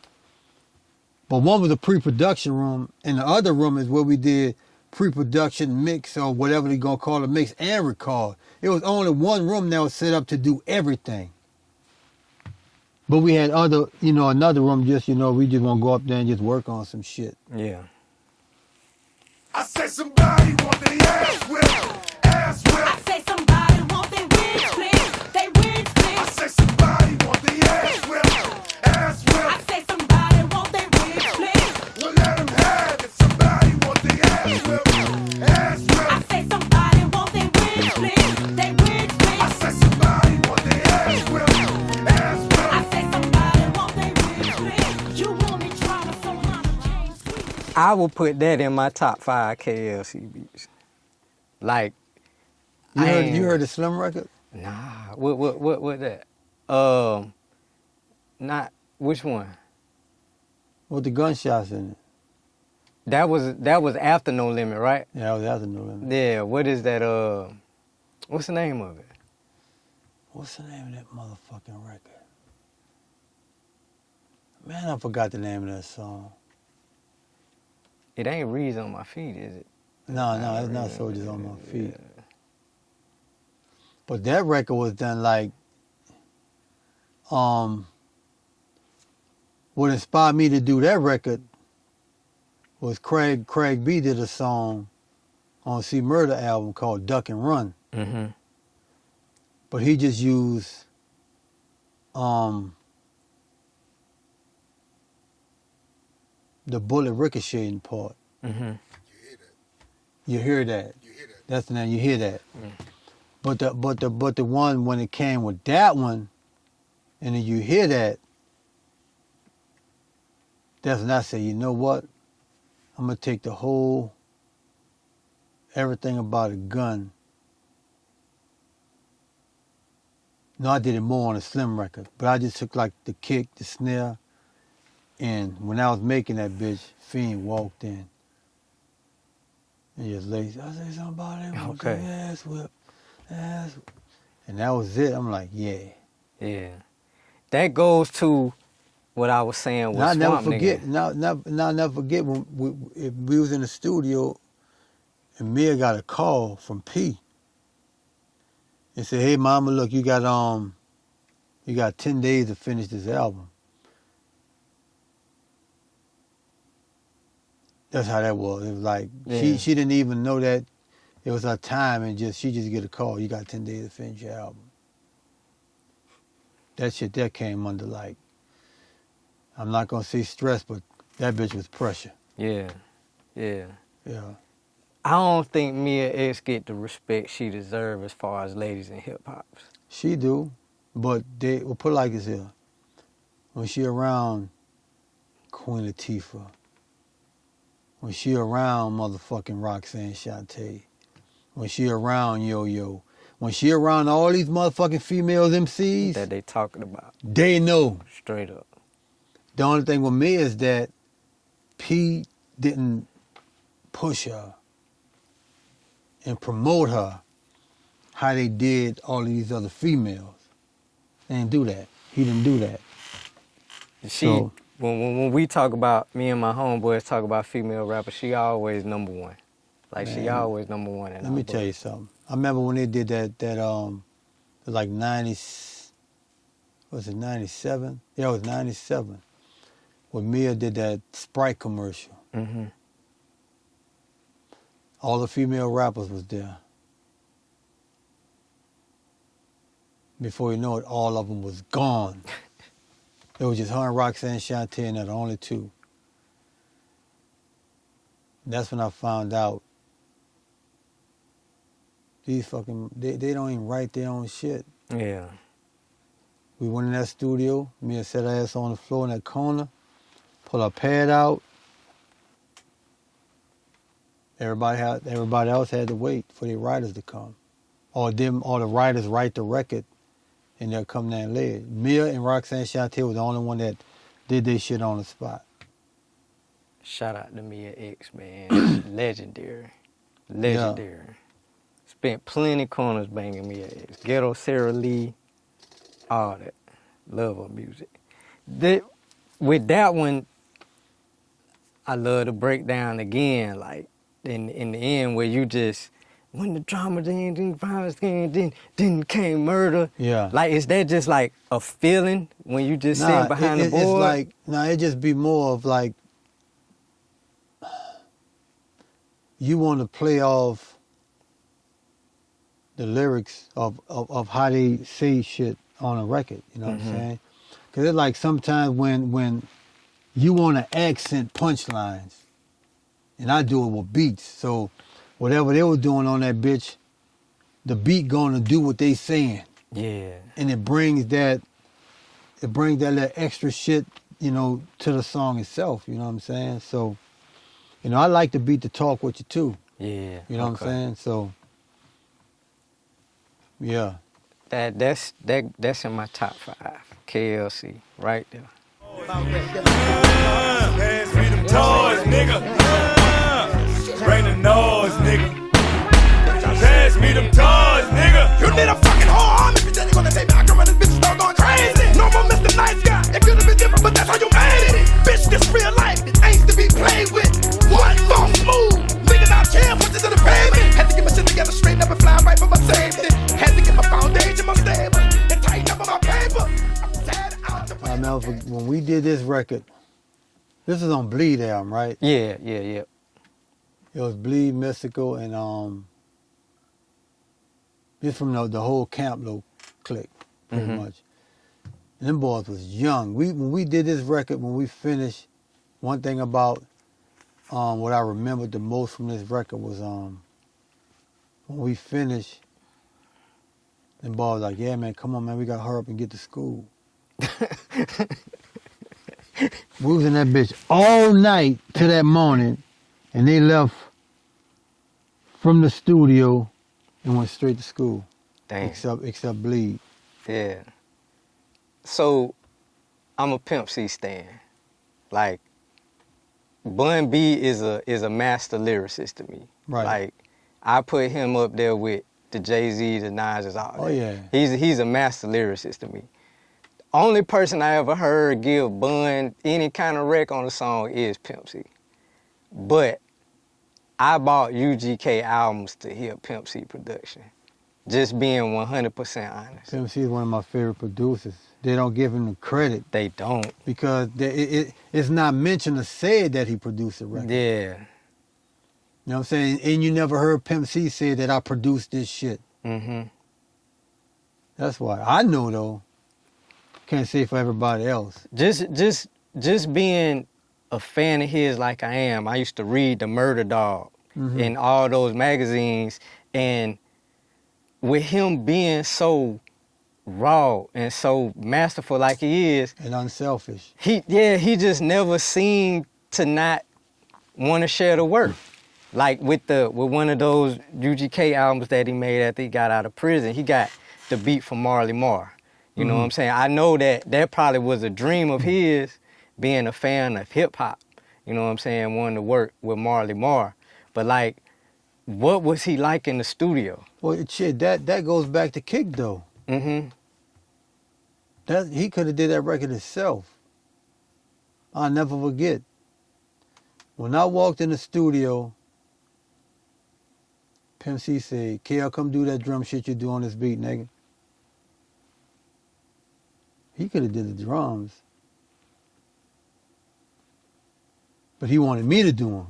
S3: but one was a pre-production room, and the other room is where we did pre-production mix or whatever they gonna call it, mix and record. It was only one room that was set up to do everything. But we had another room just, we just want to go up there and just work on some shit.
S2: Yeah.
S1: I said somebody want their ass whipped. Ass whipped.
S4: I say somebody want their wigs split. They wigs split.
S1: I said somebody want their ass whipped. Ass
S4: I
S1: whipped.
S4: say somebody want their wigs split.
S1: Well, let them have it. Somebody want their ass whipped. Ass
S4: I
S1: whipped.
S4: say somebody want their wigs split. They wigs split.
S1: I said somebody want their ass whipped. Ass whipped.
S4: I say somebody want their wigs split. You want me drama, so I'ma change sweet.
S2: I will put that in my top 5 KLC beats. Like,
S3: You heard the Slim record?
S2: nah, what that? Not which one?
S3: With the gunshots in it.
S2: That was after No Limit, right?
S3: Yeah, that was after No Limit.
S2: Yeah. What is that? What's the name of it?
S3: What's the name of that motherfucking record? Man, I forgot the name of that song.
S2: It ain't Reeds on My Feet, is it?
S3: No, it's not Soldiers on My Feet.
S2: Yeah.
S3: But that record was done like, what inspired me to do that record was Craig B did a song on C Murder album called Duck and Run.
S2: Mm-hmm.
S3: But he just used the bullet ricocheting part.
S2: Mm-hmm.
S3: You hear that. That's the name. You hear that. But the one when it came with that one, and then you hear that, that's when I say, you know what? I'm gonna take the whole everything about a gun. No, I did it more on a Slim record, but I just took like the kick, the snare, and when I was making that bitch, Fiend walked in. And just lazy. I say somebody want their
S2: Okay.
S3: ass whipped, ass whipped. And that was it. I'm like, yeah.
S2: Yeah. That goes to what I was saying with
S3: Now I never
S2: Swamp
S3: forget.
S2: Nigga.
S3: Now I never forget when we was in the studio, and Mia got a call from P. And said, "Hey, Mama, look, you got 10 days to finish this album." That's how that was. It was like
S2: Yeah.
S3: she didn't even know that it was her time, and she just get a call. You got 10 days to finish your album. That shit that came under like, I'm not gonna say stress, but that bitch was pressure.
S2: Yeah. Yeah.
S3: Yeah.
S2: I don't think Mia X get the respect she deserves as far as ladies in hip hop.
S3: She do, but we'll put it like this here. When she around Queen Latifah, when she around motherfucking Roxanne Shante, when she around Yo-Yo, when she around all these motherfucking females MCs,
S2: That they talking about
S3: they know.
S2: straight up.
S3: The only thing with me is that P didn't push her and promote her how they did all of these other females. They didn't do that. He didn't do that.
S2: She
S3: So-
S2: when we talk about, me and my homeboys talk about female rappers, she always number one. Like she
S3: Man,
S2: always number one. In
S3: Let me tell you something. I remember when they did that like 90, was it 97? Yeah, it was 97. When Mia did that Sprite commercial.
S2: Mm-hmm.
S3: All the female rappers was there. Before you know it, all of them was gone. It was just her and Roxanne Shante, and they're the only two. That's when I found out these fucking, they don't even write their own shit.
S2: Yeah.
S3: We went in that studio. Me and set our ass on the floor in that corner. Pull our pad out. Everybody else had to wait for their writers to come. Or the writers write the record and they'll come down and lay it. Mia and Roxanne Chanté was the only one that did their shit on the spot.
S2: Shout out to Mia X, man. Legendary. Spent plenty corners banging Mia X. Ghetto Sarah Lee, all that. Love her music. With that one, I love to break down again, like in the end where you just, when the drama then violence then came murder.
S3: Yeah.
S2: Like, is that just like a feeling when you just sitting behind the board?
S3: It's like, it just be more of like, you want to play off the lyrics of how they say shit on a record, you know what I'm saying? Because it's like sometimes when you want to accent punchlines, and I do it with beats, so whatever they were doing on that bitch, the beat gonna do what they saying.
S2: Yeah.
S3: And it brings that little extra shit, to the song itself, you know what I'm saying? So, I like the beat to talk with you too.
S2: Yeah.
S3: You know what I'm saying? So, yeah.
S2: That's in my top 5. KLC, right there.
S1: Pass me them toys, nigga. Bring the noise, nigga. Pass me them toys, nigga.
S5: You need a fucking whole arm if you think you're gonna take me. I can run this bitch and start going crazy. No more Mr. Nice Guy. It could have been different, but that's how you made it. Bitch, this real life. It ain't to be played with. One phone smooth. Niggas out here, put this in the pavement. Had to get my shit together, straighten up and fly right for my safety. Had to get my foundation more stable and tighten up on my paper. I'm sad out the
S3: I remember when we did this record, this is on Bleed album, right?
S2: Yeah.
S3: It was Bleed, Mystical, and this from the whole Camp Low clique, pretty much. And them boys was young. When we did this record, when we finished, one thing about what I remembered the most from this record was when we finished, them boys was like, yeah, man, come on, man, we got to hurry up and get to school. We was in that bitch all night till that morning, and they left from the studio and went straight to school.
S2: Dang.
S3: Except Bleed.
S2: Yeah. So, I'm a Pimp C stan. Like, Bun B is a master lyricist to me.
S3: Right.
S2: Like, I put him up there with the Jay-Z, the Nas, all that.
S3: Oh, yeah.
S2: He's a master lyricist to me. Only person I ever heard give Bun any kind of wreck on a song is Pimp C. But I bought UGK albums to hear Pimp C production. Just being 100% honest.
S3: Pimp C is one of my favorite producers. They don't give him the credit
S2: They don't.
S3: because it's not mentioned or said that he produced the record.
S2: Yeah.
S3: You know what I'm saying? And you never heard Pimp C say that I produced this shit.
S2: Mm-hmm.
S3: That's why. I know, though. Can't say for everybody else.
S2: Just being a fan of his like I am. I used to read The Murder Dog in all those magazines, and with him being so raw and so masterful like he is,
S3: And unselfish.
S2: he just never seemed to not want to share the work. Like with one of those UGK albums that he made after he got out of prison, he got the beat from Marley Marl. You know what I'm saying? I know that probably was a dream of his, being a fan of hip hop. You know what I'm saying? Wanting to work with Marley Marl. But like, what was he like in the studio?
S3: Well, shit, that goes back to Kick, though.
S2: Mm-hmm.
S3: He could have did that record himself. I'll never forget. When I walked in the studio, Pimp C said, KL, come do that drum shit you do on this beat, nigga. He could have did the drums. But he wanted me to do them.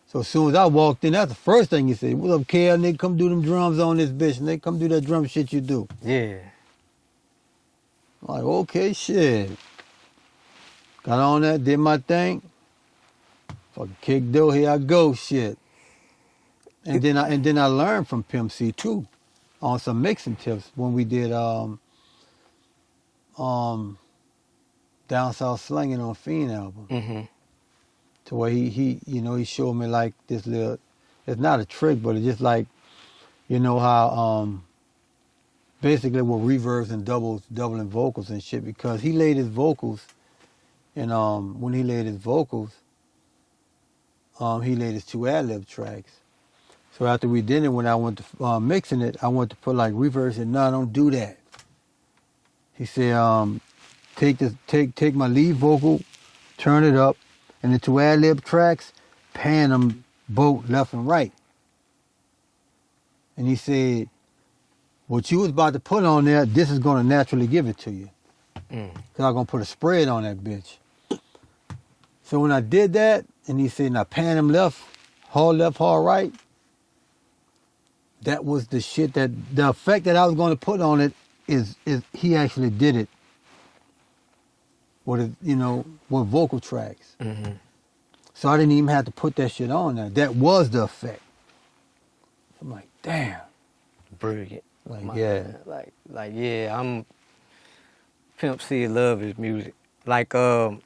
S3: So as soon as I walked in, that's the first thing he said. What up, KL, nigga? Come do them drums on this bitch, nigga. Come do that drum shit you do.
S2: Yeah.
S3: I'm like, okay, shit. Got on that, did my thing. Fucking kick door, here I go, shit. And then I learned from Pimp C too, on some mixing tips when we did Down South Slinging on Fiend album.
S2: Mm-hmm.
S3: To where he he showed me like this little, it's not a trick, but it's just like, how basically with reverbs and doubling vocals and shit, because he laid his vocals, and when he laid his vocals, he laid his 2 ad-lib tracks. So after we did it, when I went to mixing it, I went to put like reverbs, and no, don't do that. He said, take my lead vocal, turn it up, and the 2 ad-lib tracks, pan them both left and right. And he said, what you was about to put on there, this is going to naturally give it to you. Because I'm going to put a spread on that bitch. So when I did that, and he said, now pan them left, hard right, that was the shit that, the effect that I was going to put on it is he actually did it with, with vocal tracks.
S2: Mm-hmm.
S3: So I didn't even have to put that shit on there. That was the effect. I'm like, damn.
S2: Brilliant.
S3: Yeah.
S2: Yeah, I'm Pimp C, love his music. Like, damn,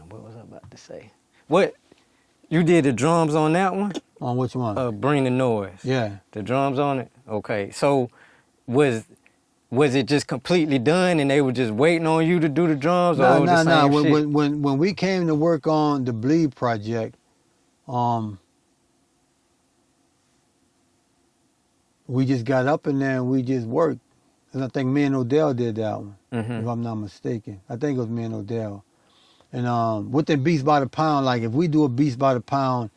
S2: what was I about to say? What, you did the drums on that one?
S3: On which one?
S2: Bring the Noise.
S3: Yeah.
S2: The drums on it? Okay, so was it just completely done and they were just waiting on you to do the drums? Or
S3: No.
S2: the same shit?
S3: When we came to work on the Bleed project, we just got up in there and we just worked. And I think me and Odell did that one, if I'm not mistaken. I think it was me and Odell. And with the Beats by the Pound, like if we do a Beats by the Pound,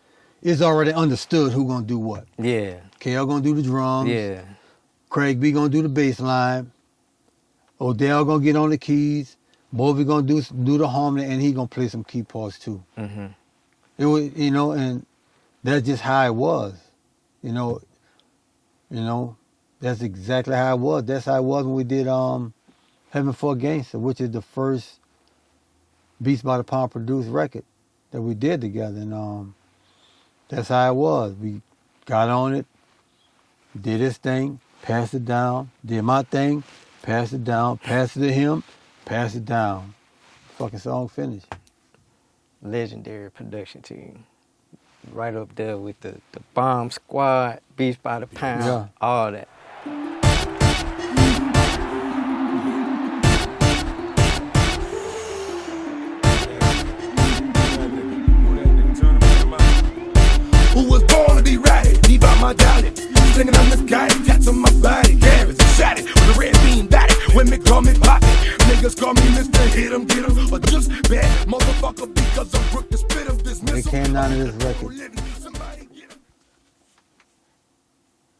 S3: it's already understood who gonna do what.
S2: Yeah.
S3: KL gonna do the drums.
S2: Yeah.
S3: Craig B gonna do the bass line. Odell gonna get on the keys. Bovey gonna do the harmony, and he gonna play some key parts too.
S2: Mm-hmm.
S3: It was, and that's just how it was. That's exactly how it was. That's how it was when we did Heaven for a Gangster, which is the first Beats by the Pound produced record that we did together. And that's how it was. We got on it, did his thing, passed it down, did my thing, passed it down, passed it to him, passed it down. Fucking song finished.
S2: Legendary production team. Right up there with the Bomb Squad, Beats by the Pound,
S3: Yeah.
S2: all that.
S5: Who was born to be ratty, deep out my dolly. Singing on this guy, tats on my body, carrots and shot it with a red bean batty. Women call me Poppy, niggas call me Mr. Hit 'em, get 'em, or just bad motherfucker because I'm Brook the spit of this
S3: They
S5: missile.
S3: came down to this record.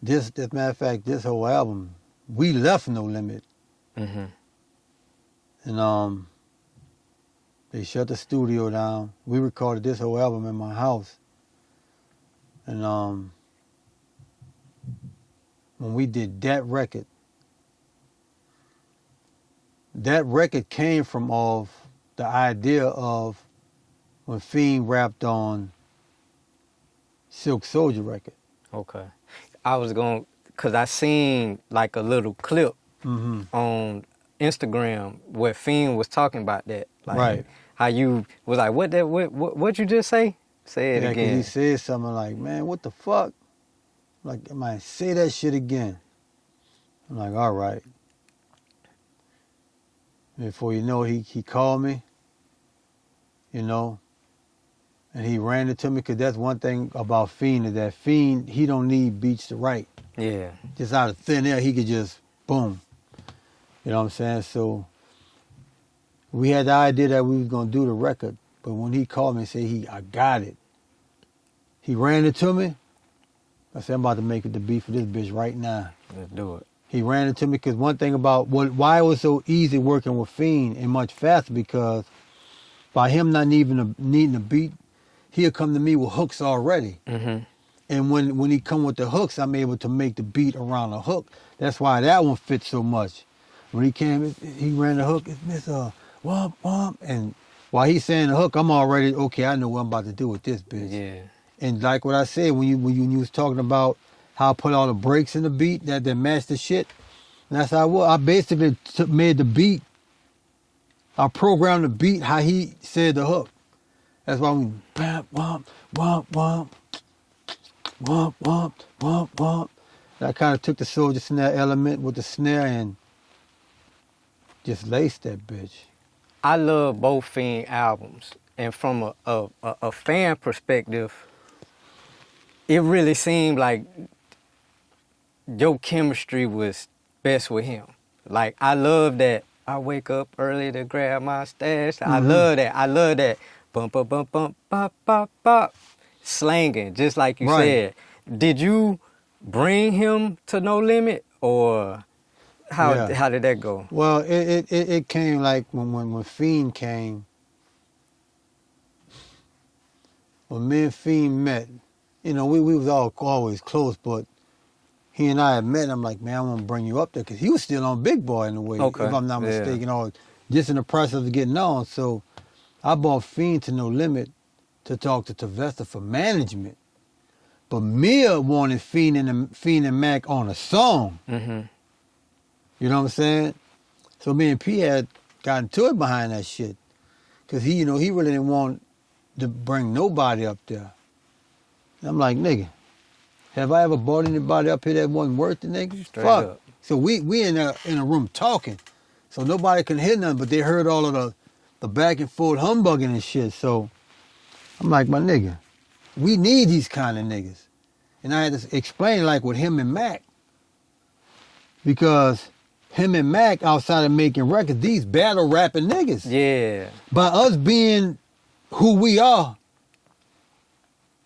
S3: This, as a matter of fact, this whole album, we left No Limit.
S2: Mm-hmm.
S3: And they shut the studio down. We recorded this whole album in my house. And when we did that record came from the idea of when Fiend rapped on Silk Soldier record.
S2: Okay. I was because I seen like a little clip on Instagram where Fiend was talking about that. Like,
S3: Right.
S2: How you was like, what you just say? Say it
S3: Yeah, 'cause
S2: again.
S3: he said something like, man, what the fuck? Like, man, say that shit again. I'm like, all right. Before you know, he called me, and he ran it to me, because that's one thing about Fiend, is that Fiend, he don't need beats to write.
S2: Yeah.
S3: Just out of thin air, he could just, boom. You know what I'm saying? So we had the idea that we was going to do the record, but when he called me and said, I got it, he ran it to me. I said, I'm about to make it the beat for this bitch right now.
S2: Let's do it.
S3: He ran it to me because one thing about why it was so easy working with Fiend and much faster, because by him not even needing a beat, he'll come to me with hooks already.
S2: Mm-hmm.
S3: And when he come with the hooks, I'm able to make the beat around the hook. That's why that one fits so much. When he came, he ran the hook, it's womp womp, and while he's saying the hook, I'm already, okay, I know what I'm about to do with this bitch.
S2: Yeah.
S3: And like what I said, when you was talking about how I put all the breaks in the beat that match the shit, And that's how I was. I basically made the beat. I programmed the beat how he said the hook. That's why we bam, womp, womp, womp, womp, womp, womp, womp. And I kind of took the soldier snare element with the snare and just laced that bitch.
S2: I love both Fiend albums, and from a fan perspective, it really seemed like your chemistry was best with him. Like, I love that I wake up early to grab my stash. I love that. I love that bump, bump, bump, bump, bop, bop, bop, slanging, just like you said. Did you bring him to No Limit, or how did that go?
S3: Well, it came like when Fiend came. When me and Fiend met, you know, we was always close, but he and I had met, and I'm like, man, I want to bring you up there, because he was still on Big Boy in a way,
S2: Okay.
S3: if I'm not mistaken, or just in the process of getting on. So I brought Fiend to No Limit to talk to Tavesta for management. But Mia wanted Fiend and Mac on a song.
S2: Mm-hmm.
S3: You know what I'm saying? So me and P had gotten to it behind that shit. Because he, you know, he really didn't want to bring nobody up there. And I'm like, nigga, have I ever brought anybody up here that wasn't worth it, nigga?
S2: Straight
S3: Fuck.
S2: up.
S3: So we in a room talking. So nobody can hear nothing, but they heard all of the back and forth humbugging and shit. So I'm like, my nigga, we need these kind of niggas. And I had to explain, like, with him and Mac. Because him and Mac, outside of making records, these battle rapping niggas.
S2: Yeah.
S3: By us being who we are,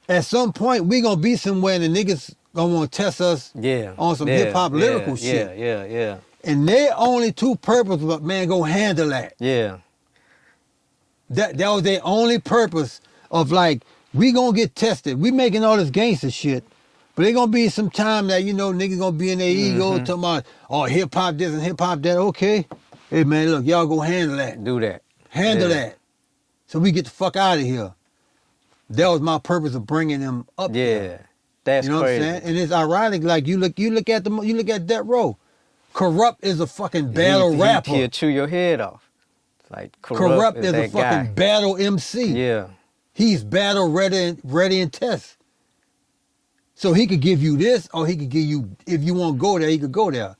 S3: at some point we gonna be somewhere and the niggas gonna want to test us on some hip hop lyrical shit.
S2: Yeah.
S3: And their only two purpose was, man, go handle that.
S2: Yeah.
S3: That was their only purpose of, like, we gonna get tested. We making all this gangster shit. But there gonna be some time that, you know, niggas gonna be in their ego talking about, oh, hip hop this and hip hop that. Okay. Hey man, look, y'all go handle that.
S2: Do that.
S3: Handle that. So we get the fuck out of here. That was my purpose of bringing them up there.
S2: Yeah. That's
S3: You know
S2: crazy.
S3: what I'm saying? And it's ironic, like you look at Death Row. Corrupt is a fucking battle rapper.
S2: He'll chew your head off. Like,
S3: Corrupt is a
S2: that
S3: fucking
S2: guy.
S3: battle MC.
S2: Yeah.
S3: He's battle ready and test. So he could give you this, or he could give you, if you want to go there, he could go there.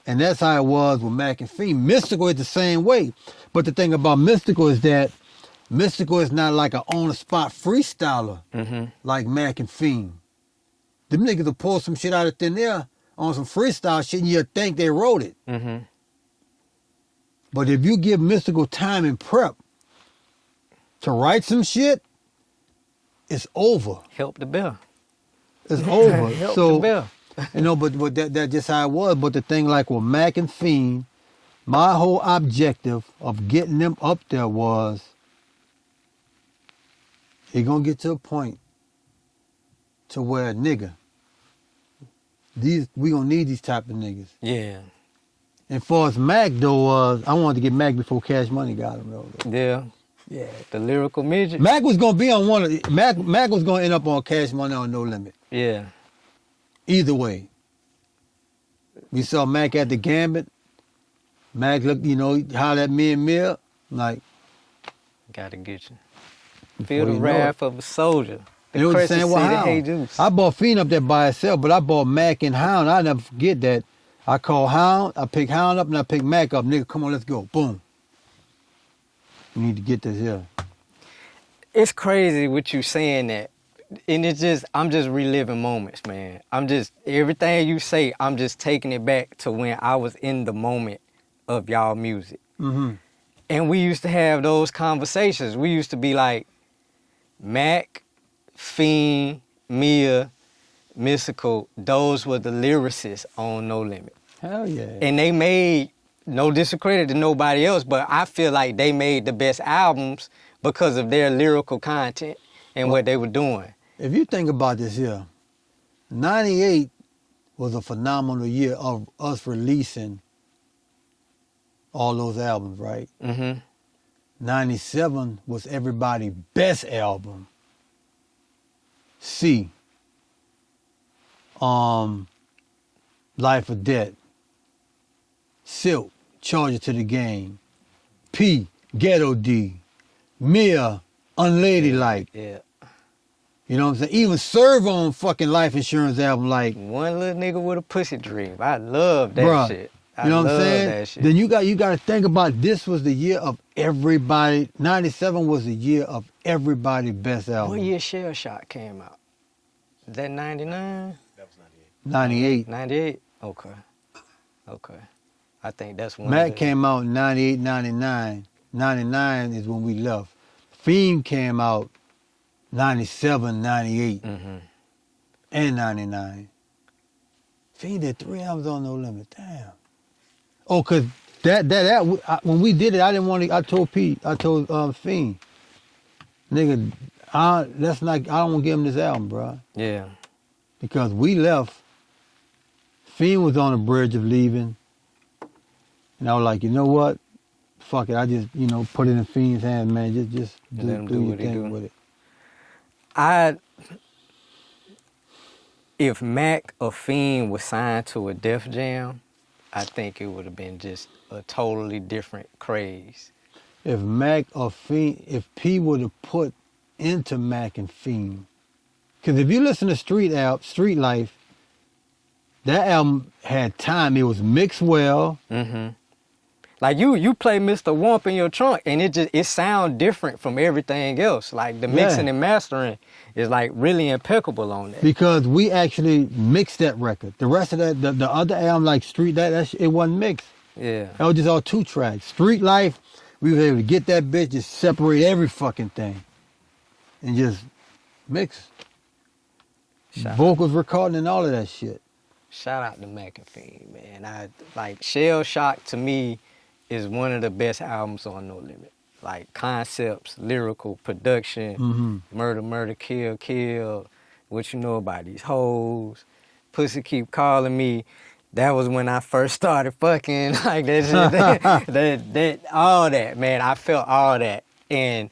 S3: And that's how it was with Mac and Fiend. Mystical is the same way. But the thing about Mystical is that Mystical is not like an on-the-spot freestyler like Mac and Fiend. Them niggas will pull some shit out of thin air on some freestyle shit and you'll think they wrote it.
S2: Mm-hmm.
S3: But if you give Mystical time and prep to write some shit, it's over.
S2: Help the bell.
S3: It's over.
S2: Help
S3: So,
S2: the bell.
S3: you know, but that just how it was. But the thing, like with Mac and Fiend, my whole objective of getting them up there was, it gonna get to a point to where, nigga, we gonna need these type of niggas.
S2: Yeah.
S3: And far as Mac though was, I wanted to get Mac before Cash Money got him though.
S2: Yeah.
S3: Yeah.
S2: The lyrical midget.
S3: Mac was gonna be on one of the, Mac was gonna end up on Cash Money on No Limit.
S2: Yeah.
S3: Either way. We saw Mac at the Gambit. Mac looked, you know, hollered at me and Mia. Like,
S2: Gotta get you.
S3: before
S2: Feel the
S3: you know
S2: wrath of a soldier.
S3: And it was the
S2: Crescent
S3: same with
S2: City
S3: Hound.
S2: Jesus.
S3: I bought Fiend up there by itself, but I bought Mac and Hound. I never forget that. I called Hound, I picked Hound up, and I picked Mac up. Nigga, come on, let's go. Boom. We need to get this here.
S2: It's crazy what you saying that. And it's just, I'm just reliving moments, man. Everything you say, I'm just taking it back to when I was in the moment of y'all music.
S3: Mm-hmm.
S2: And we used to have those conversations. We used to be like, Mac, Fiend, Mia, Mystical, those were the lyricists on No Limit.
S3: Hell yeah.
S2: And they made, no discredit to nobody else, but I feel like they made the best albums because of their lyrical content and what they were doing.
S3: If you think about this here, 98 was a phenomenal year of us releasing all those albums, right?
S2: Mm-hmm.
S3: 97 was everybody's best album. C. Life or Death. Silk, Charger to the Game. P, Ghetto D. Mia, Unladylike.
S2: Yeah.
S3: You know what I'm saying? Even Serve on fucking Life Insurance album, like,
S2: One little nigga with a pussy dream. I love that
S3: bruh,
S2: shit.
S3: you know what I'm
S2: love
S3: saying?
S2: that shit.
S3: Then you got to think about this was the year of everybody. 97 was the year of everybody's best album.
S2: What year Shell Shock came out? Is that 99?
S3: 98.
S2: 98? Okay. I think that's one.
S3: Mac came out in 98, 99. 99 is when we left. Fiend came out 97, 98, and 99. Fiend did 3 albums on No Limit. Damn. Oh, cause when we did it, I didn't want to. I told Fiend, nigga, I don't want to give him this album, bro.
S2: Yeah.
S3: Because we left. Fiend was on the bridge of leaving, and I was like, you know what? Fuck it. I just, put it in Fiend's hands, man. Just
S2: Let him
S3: do
S2: do
S3: your
S2: what he
S3: thing
S2: do.
S3: with it.
S2: If Mac or Fiend was signed to a Def Jam, I think it would have been just a totally different craze.
S3: If Mac or Fiend, if P would have put into Mac and Fiend, because if you listen to Street Life, that album had time. It was mixed well.
S2: Mm-hmm. Like you play Mr. Wump in your trunk, and it sound different from everything else. Like the mixing and mastering is like really impeccable on that.
S3: Because we actually mixed that record. The rest of that, the other album like it wasn't mixed.
S2: Yeah.
S3: That was just all 2 tracks. Street Life, we were able to get that bitch, just separate every fucking thing, and just mix. Vocals recording and all of that shit.
S2: Shout out to Mac and Fiend, man. Shell Shock to me is one of the best albums on No Limit. Like concepts, lyrical, production, murder, kill, what you know about these hoes, pussy keep calling me. That was when I first started fucking, like that shit, all that, man. I felt all that. And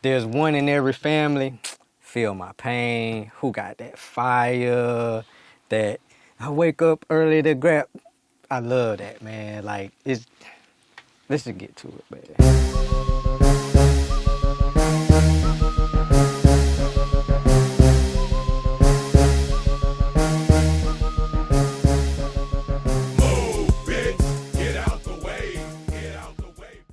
S2: there's one in every family, Feel My Pain, Who Got That Fire, that I wake up early to grab. I love that, man. Let's just get to it, man.